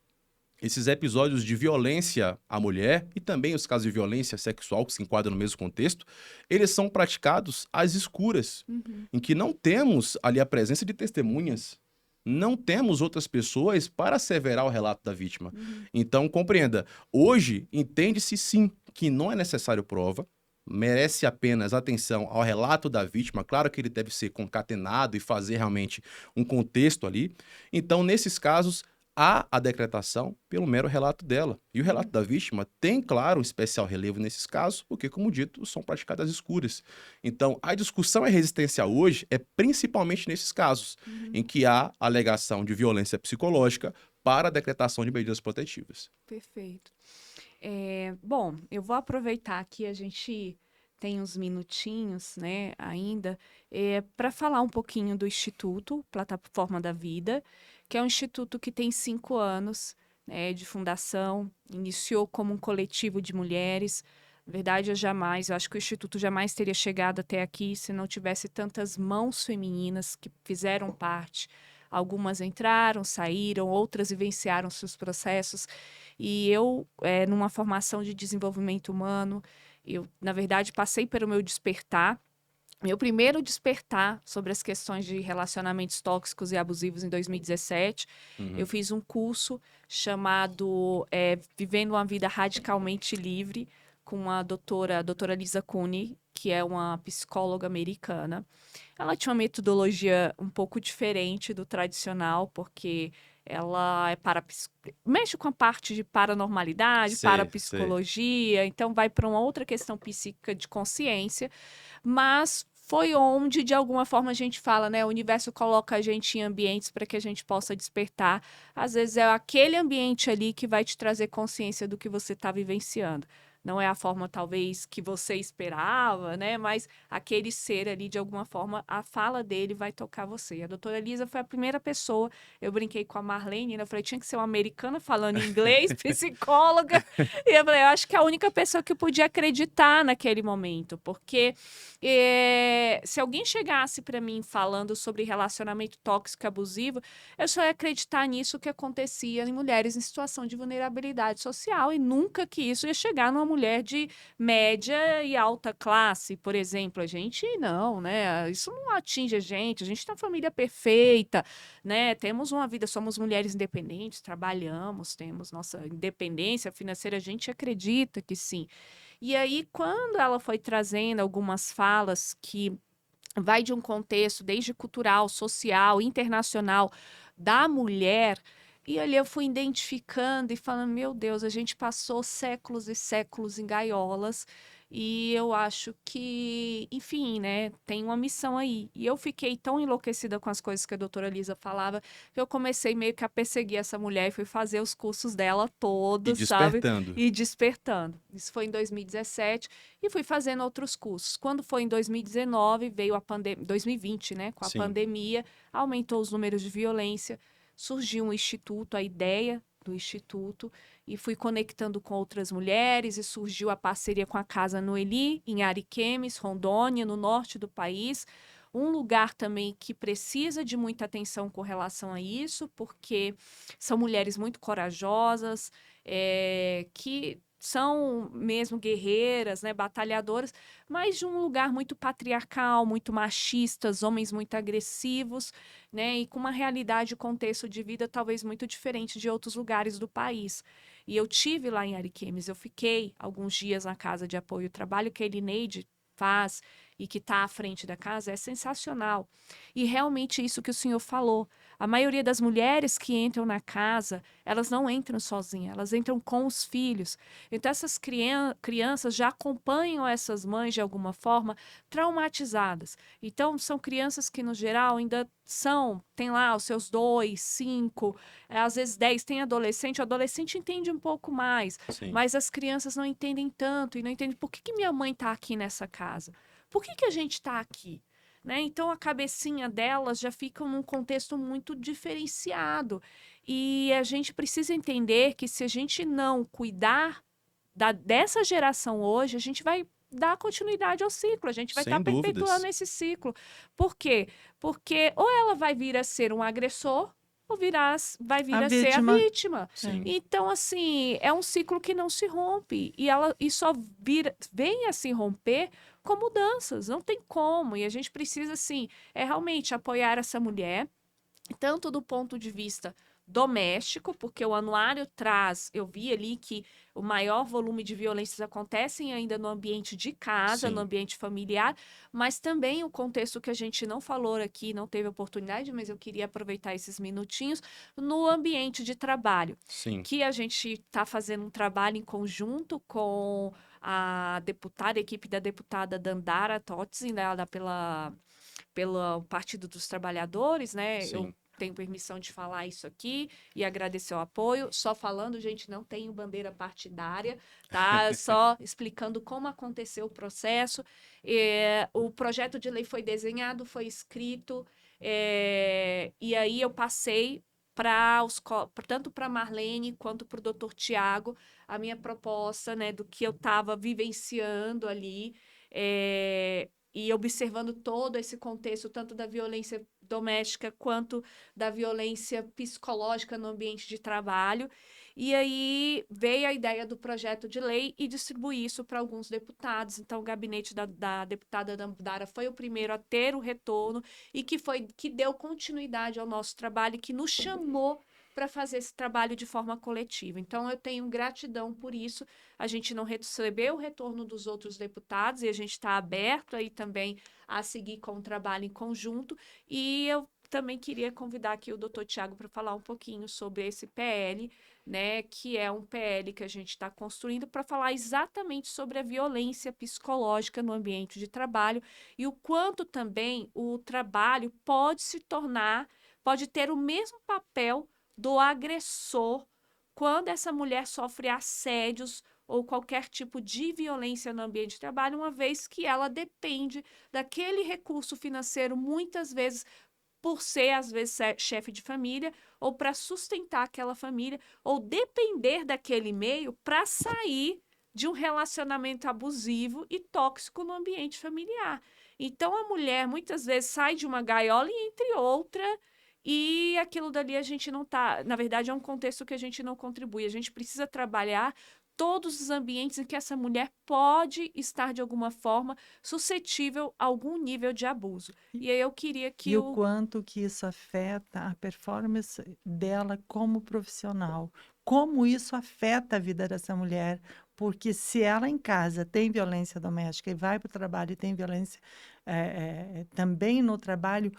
esses episódios de violência à mulher e também os casos de violência sexual que se enquadram no mesmo contexto, eles são praticados às escuras, em que não temos ali a presença de testemunhas, não temos outras pessoas para asseverar o relato da vítima. Então, compreenda, hoje entende-se sim que não é necessário prova, merece apenas atenção ao relato da vítima, claro que ele deve ser concatenado e fazer realmente um contexto ali. Então, nesses casos, há a decretação pelo mero relato dela. E o relato da vítima tem, claro, um especial relevo nesses casos, porque, como dito, são praticadas às escuras. Então, a discussão e resistência hoje é principalmente nesses casos, em que há alegação de violência psicológica para a decretação de medidas protetivas. Perfeito. Bom, eu vou aproveitar que a gente tem uns minutinhos, né, ainda, para falar um pouquinho do Instituto Plataforma da Vida, que é um instituto que tem 5 anos, né, de fundação, iniciou como um coletivo de mulheres. Na verdade, eu acho que o Instituto jamais teria chegado até aqui se não tivesse tantas mãos femininas que fizeram parte. Algumas entraram, saíram, outras vivenciaram seus processos. E eu, numa formação de desenvolvimento humano, eu, na verdade, passei pelo meu despertar. Meu primeiro despertar sobre as questões de relacionamentos tóxicos e abusivos em 2017. Eu fiz um curso chamado Vivendo uma Vida Radicalmente Livre, com a doutora Lisa Cooney, que é uma psicóloga americana. Ela tinha uma metodologia um pouco diferente do tradicional, porque ela mexe com a parte de paranormalidade, Sei. parapsicologia, então vai para uma outra questão psíquica de consciência, mas foi onde, de alguma forma, a gente fala, né? O universo coloca a gente em ambientes para que a gente possa despertar. Às vezes é aquele ambiente ali que vai te trazer consciência do que você está vivenciando. não é a forma talvez que você esperava, né? Mas aquele ser ali, de alguma forma, a fala dele vai tocar você. E a doutora Elisa foi a primeira pessoa, eu brinquei com a Marlene, né? Eu falei, tinha que ser uma americana falando inglês, psicóloga, e eu falei, eu acho que é a única pessoa que eu podia acreditar naquele momento, porque se alguém chegasse para mim falando sobre relacionamento tóxico e abusivo, eu só ia acreditar nisso que acontecia em mulheres em situação de vulnerabilidade social e nunca que isso ia chegar numa mulher de média e alta classe, por exemplo. A gente não, né? Isso não atinge a gente tem uma família perfeita, né? Temos uma vida, somos mulheres independentes, trabalhamos, temos nossa independência financeira, a gente acredita que sim. E aí, quando ela foi trazendo algumas falas que vai de um contexto desde cultural, social, internacional da mulher, e ali eu fui identificando e falando, meu Deus, a gente passou séculos e séculos em gaiolas, e eu acho que, enfim, né, tem uma missão aí. E eu fiquei tão enlouquecida com as coisas que a doutora Lisa falava, que eu comecei meio que a perseguir essa mulher e fui fazer os cursos dela E todos, sabe? despertando. E despertando. Isso foi em 2017 e fui fazendo outros cursos. Quando foi em 2019, veio a pandemia, 2020, né, com a Sim. pandemia, aumentou os números de violência, surgiu um instituto, a ideia do instituto, e fui conectando com outras mulheres e surgiu a parceria com a Casa Noeli, em Ariquemes, Rondônia, no norte do país. Um lugar também que precisa de muita atenção com relação a isso, porque são mulheres muito corajosas, que são mesmo guerreiras, né, batalhadoras, mas de um lugar muito patriarcal, muito machistas, homens muito agressivos, né, e com uma realidade e contexto de vida talvez muito diferente de outros lugares do país. E eu tive lá em Ariquemes, eu fiquei alguns dias na casa de apoio ao trabalho que a Elineide faz e que está à frente da casa é sensacional. E realmente isso que o senhor falou, a maioria das mulheres que entram na casa, elas não entram sozinhas, elas entram com os filhos. Então, essas crianças já acompanham essas mães de alguma forma traumatizadas. Então, são crianças que, no geral, ainda tem lá os seus 2, 5, às vezes 10, tem adolescente, o adolescente entende um pouco mais, Sim. mas as crianças não entendem tanto e não entendem por que minha mãe está aqui nessa casa, por que a gente está aqui? Né? Então, a cabecinha delas já fica num contexto muito diferenciado. E a gente precisa entender que se a gente não cuidar dessa geração hoje, a gente vai dar continuidade ao ciclo, a gente vai estar Sem perpetuando dúvidas. esse ciclo. Por quê? Porque ou ela vai vir a ser um agressor, ou vai vir A a ser a vítima. vítima. Sim. Então, assim, é um ciclo que não se rompe. E só vem a se romper com mudanças. Não tem como. E a gente precisa, assim, realmente apoiar essa mulher, tanto do ponto de vista doméstico, porque o anuário traz, eu vi ali que o maior volume de violências acontecem ainda no ambiente de casa, no Sim. ambiente familiar, mas também o contexto que a gente não falou aqui, não teve oportunidade, mas eu queria aproveitar esses minutinhos, no ambiente de trabalho, Sim. que a gente está fazendo um trabalho em conjunto com a deputada, a equipe da deputada Dandara Totzin, né, pelo Partido dos Trabalhadores, né? Eu Sim. tenho permissão de falar isso aqui e agradecer o apoio. Só falando, gente, não tenho bandeira partidária, tá? Só explicando como aconteceu o processo. O projeto de lei foi desenhado, foi escrito, e aí eu passei tanto para Marlene quanto para o doutor Tiago, a minha proposta, né, do que eu estava vivenciando ali. E observando todo esse contexto, tanto da violência doméstica quanto da violência psicológica no ambiente de trabalho. E aí veio a ideia do projeto de lei e distribuir isso para alguns deputados. Então, o gabinete da deputada Dandara foi o primeiro a ter o retorno e que deu continuidade ao nosso trabalho e que nos chamou para fazer esse trabalho de forma coletiva. Então, eu tenho gratidão por isso. A gente não recebeu o retorno dos outros deputados e a gente está aberto aí também a seguir com o trabalho em conjunto. E eu também queria convidar aqui o doutor Tiago para falar um pouquinho sobre esse PL, né, que é um PL que a gente está construindo para falar exatamente sobre a violência psicológica no ambiente de trabalho e o quanto também o trabalho pode ter o mesmo papel do agressor quando essa mulher sofre assédios ou qualquer tipo de violência no ambiente de trabalho, uma vez que ela depende daquele recurso financeiro, muitas vezes por ser, às vezes, chefe de família, ou para sustentar aquela família, ou depender daquele meio para sair de um relacionamento abusivo e tóxico no ambiente familiar. Então, a mulher, muitas vezes, sai de uma gaiola e entre outra, e aquilo dali a gente não tá... Na verdade, é um contexto que a gente não contribui. A gente precisa trabalhar todos os ambientes em que essa mulher pode estar, de alguma forma, suscetível a algum nível de abuso. E aí eu queria que E o quanto que isso afeta a performance dela como profissional. Como isso afeta a vida dessa mulher. Porque se ela em casa tem violência doméstica e vai para o trabalho e tem violência também no trabalho,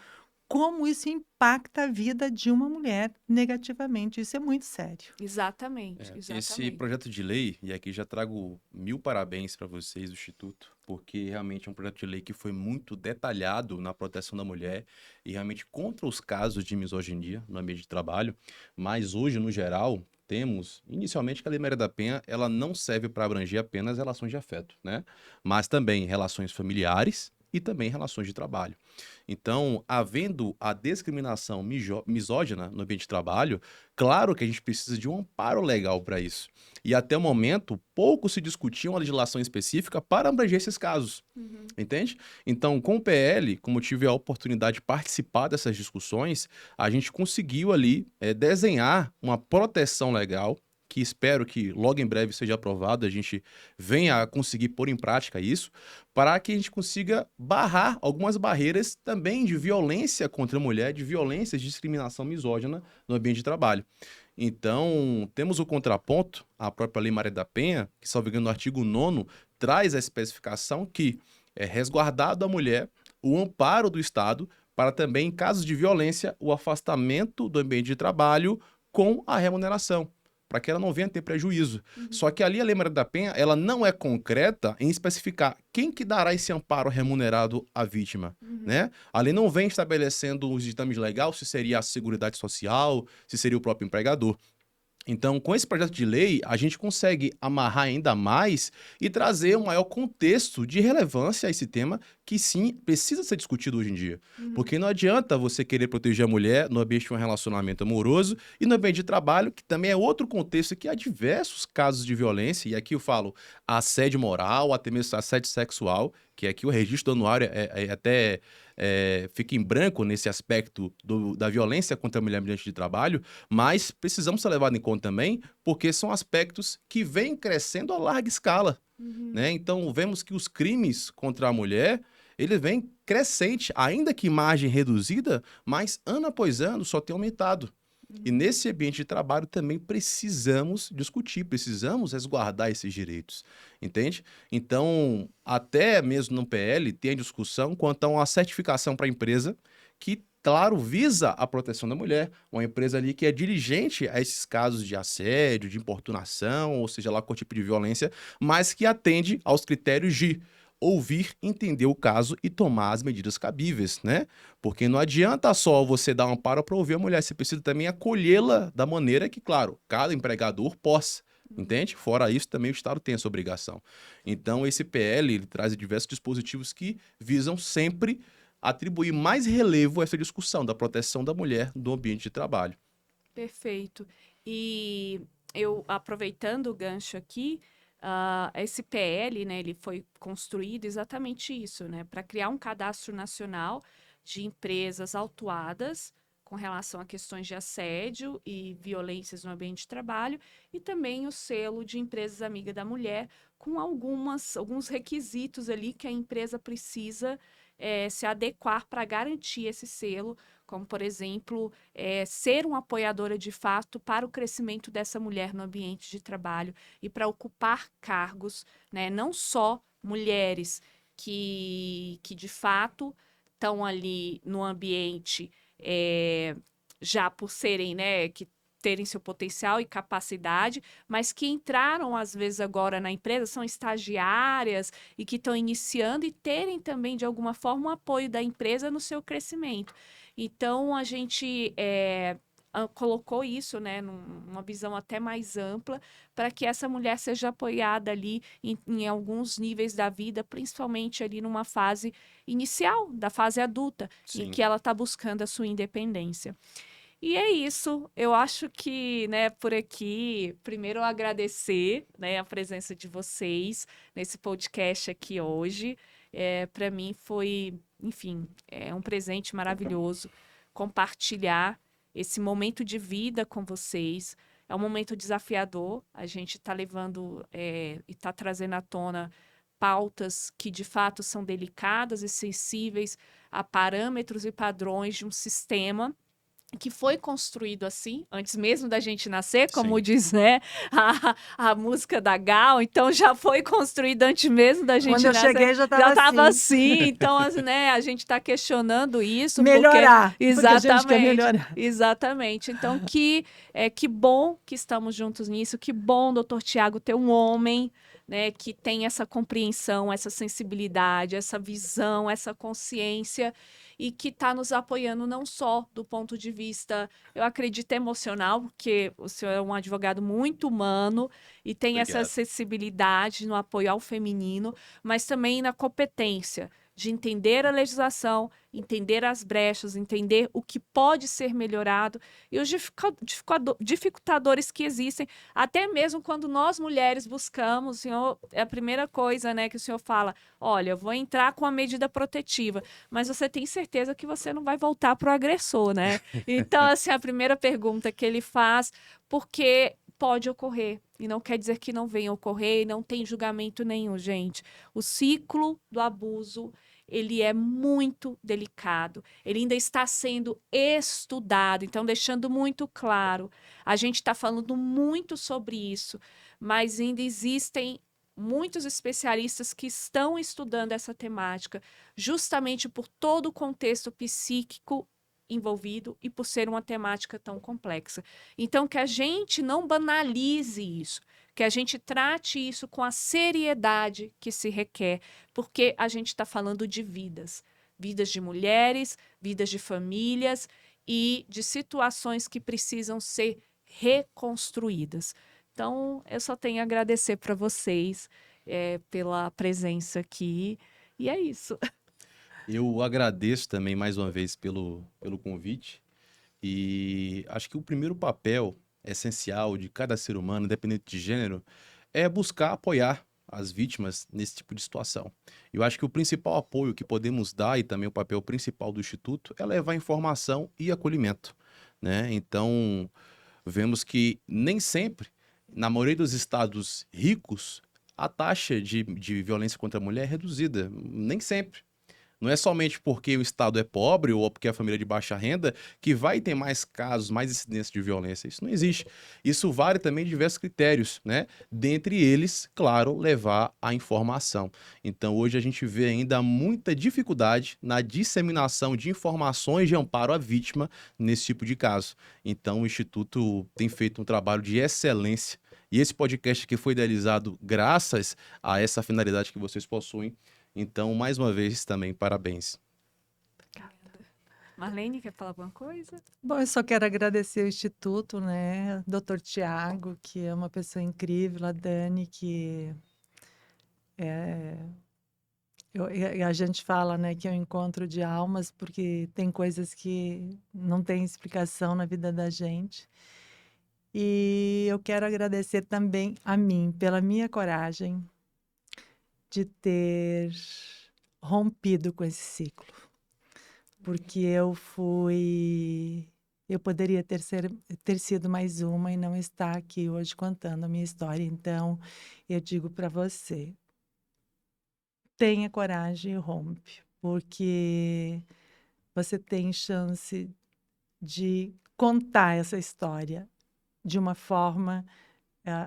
como isso impacta a vida de uma mulher negativamente. Isso é muito sério. Exatamente, Esse exatamente. projeto de lei, e aqui já trago 1000 parabéns para vocês do Instituto, porque realmente é um projeto de lei que foi muito detalhado na proteção da mulher e realmente contra os casos de misoginia no ambiente de trabalho. Mas hoje, no geral, temos, inicialmente, que a Lei Maria da Penha, ela não serve para abranger apenas relações de afeto, né? Mas também relações familiares e também relações de trabalho. Então, havendo a discriminação misógina no ambiente de trabalho, claro que a gente precisa de um amparo legal para isso. E até o momento, pouco se discutia uma legislação específica para abranger esses casos. Uhum. Entende? Então, com o PL, como eu tive a oportunidade de participar dessas discussões, a gente conseguiu ali desenhar uma proteção legal, que espero que logo em breve seja aprovado, a gente venha a conseguir pôr em prática isso, para que a gente consiga barrar algumas barreiras também de violência contra a mulher, de violência de discriminação misógina no ambiente de trabalho. Então, temos o contraponto, a própria Lei Maria da Penha, que, salvo engano, no artigo 9º, traz a especificação que é resguardado à mulher o amparo do Estado para também, em casos de violência, o afastamento do ambiente de trabalho com a remuneração, para que ela não venha a ter prejuízo. Só que ali a Lei Maria da Penha, ela não é concreta em especificar quem que dará esse amparo remunerado à vítima, né? A lei não vem estabelecendo os ditames legais, se seria a Seguridade Social, se seria o próprio empregador. Então, com esse projeto de lei, a gente consegue amarrar ainda mais e trazer um maior contexto de relevância a esse tema que, sim, precisa ser discutido hoje em dia. Porque não adianta você querer proteger a mulher no ambiente de um relacionamento amoroso e no ambiente de trabalho, que também é outro contexto que há diversos casos de violência, e aqui eu falo assédio moral, até mesmo assédio sexual, que aqui o registro do anuário até fica em branco nesse aspecto da violência contra a mulher no ambiente de trabalho, mas precisamos ser levados em conta também, porque são aspectos que vêm crescendo a larga escala, né? Então, vemos que os crimes contra a mulher, ele vem crescente, ainda que em margem reduzida, mas ano após ano só tem aumentado. E nesse ambiente de trabalho também precisamos discutir, precisamos resguardar esses direitos, entende? Então, até mesmo no PL, tem a discussão quanto a uma certificação para a empresa que, claro, visa a proteção da mulher. Uma empresa ali que é diligente a esses casos de assédio, de importunação, ou seja lá qual tipo de violência, mas que atende aos critérios de ouvir, entender o caso e tomar as medidas cabíveis, né? Porque não adianta só você dar um amparo para ouvir a mulher, você precisa também acolhê-la da maneira que, claro, cada empregador possa, entende? Fora isso, também o Estado tem essa obrigação. Então, esse PL, ele traz diversos dispositivos que visam sempre atribuir mais relevo a essa discussão da proteção da mulher no ambiente de trabalho. Perfeito. E eu, aproveitando o gancho aqui, esse PL, né, ele foi construído exatamente isso, né, para criar um cadastro nacional de empresas autuadas com relação a questões de assédio e violências no ambiente de trabalho, e também o selo de empresas amiga da mulher, com alguns requisitos ali que a empresa precisa se adequar para garantir esse selo, como, por exemplo, ser uma apoiadora de fato para o crescimento dessa mulher no ambiente de trabalho e para ocupar cargos, né, não só mulheres que de fato estão ali no ambiente já por serem, né, que terem seu potencial e capacidade, mas que entraram, às vezes, agora na empresa, são estagiárias e que estão iniciando e terem também, de alguma forma, um apoio da empresa no seu crescimento. Então, a gente colocou isso, né, numa visão até mais ampla, para que essa mulher seja apoiada ali em alguns níveis da vida, principalmente ali numa fase inicial, da fase adulta, em Sim. que ela está buscando a sua independência. E é isso, eu acho que, né, por aqui, primeiro eu agradecer, né, a presença de vocês nesse podcast aqui hoje. Para mim foi, enfim, é um presente maravilhoso compartilhar esse momento de vida com vocês. É um momento desafiador, a gente está levando e está trazendo à tona pautas que de fato são delicadas e sensíveis a parâmetros e padrões de um sistema que foi construído assim, antes mesmo da gente nascer, como Sim. diz, né, a música da Gal, então já foi construído antes mesmo da gente Quando eu nascer, cheguei já já estava estava assim. assim, então, assim, né, a gente está questionando isso, Melhorar, porque a gente quer exatamente, melhorar. exatamente, então que bom que estamos juntos nisso, que bom, doutor Tiago, ter um homem, né, que tem essa compreensão, essa sensibilidade, essa visão, essa consciência, e que está nos apoiando não só do ponto de vista, eu acredito, emocional, porque o senhor é um advogado muito humano e tem essa Obrigado. sensibilidade no apoio ao feminino, mas também na competência de entender a legislação, entender as brechas, entender o que pode ser melhorado e os dificultadores que existem, até mesmo quando nós mulheres buscamos, o senhor, é a primeira coisa, né, que o senhor fala, olha, eu vou entrar com a medida protetiva, mas você tem certeza que você não vai voltar para o agressor, né? Então, assim, a primeira pergunta que ele faz, porque pode ocorrer, e não quer dizer que não venha ocorrer, e não tem julgamento nenhum, gente. O ciclo do abuso, ele é muito delicado, ele ainda está sendo estudado, então deixando muito claro, a gente está falando muito sobre isso, mas ainda existem muitos especialistas que estão estudando essa temática, justamente por todo o contexto psíquico envolvido e por ser uma temática tão complexa. Então, que a gente não banalize isso, que a gente trate isso com a seriedade que se requer, porque a gente está falando de vidas, vidas de mulheres, vidas de famílias e de situações que precisam ser reconstruídas. Então, eu só tenho a agradecer para vocês pela presença aqui. E é isso. Eu agradeço também mais uma vez pelo convite. E acho que o primeiro papel essencial de cada ser humano, independente de gênero, é buscar apoiar as vítimas nesse tipo de situação. Eu acho que o principal apoio que podemos dar e também o papel principal do Instituto é levar informação e acolhimento, né? Então, vemos que nem sempre, na maioria dos estados ricos, a taxa de violência contra a mulher é reduzida. Nem sempre. Não é somente porque o Estado é pobre ou porque a família é de baixa renda que vai ter mais casos, mais incidências de violência. Isso não existe. Isso vale também de diversos critérios, né? Dentre eles, claro, levar a informação. Então, hoje a gente vê ainda muita dificuldade na disseminação de informações de amparo à vítima nesse tipo de caso. Então, o Instituto tem feito um trabalho de excelência. E esse podcast aqui foi idealizado graças a essa finalidade que vocês possuem. Então, mais uma vez, também, parabéns. Marlene, quer falar alguma coisa? Bom, eu só quero agradecer o Instituto, né? Doutor Tiago, que é uma pessoa incrível, a Dani, que e a gente fala, né, que é um encontro de almas, porque tem coisas que não tem explicação na vida da gente. E eu quero agradecer também a mim, pela minha coragem de ter rompido com esse ciclo. Porque eu poderia ter sido mais uma e não estar aqui hoje contando a minha história. Então, eu digo para você, tenha coragem e rompe, porque você tem chance de contar essa história de uma forma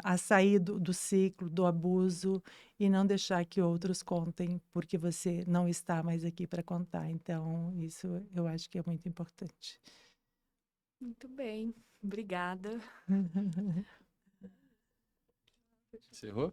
a sair do ciclo, do abuso e não deixar que outros contem, porque você não está mais aqui para contar. Então, isso eu acho que é muito importante. Muito bem, obrigada. Encerrou?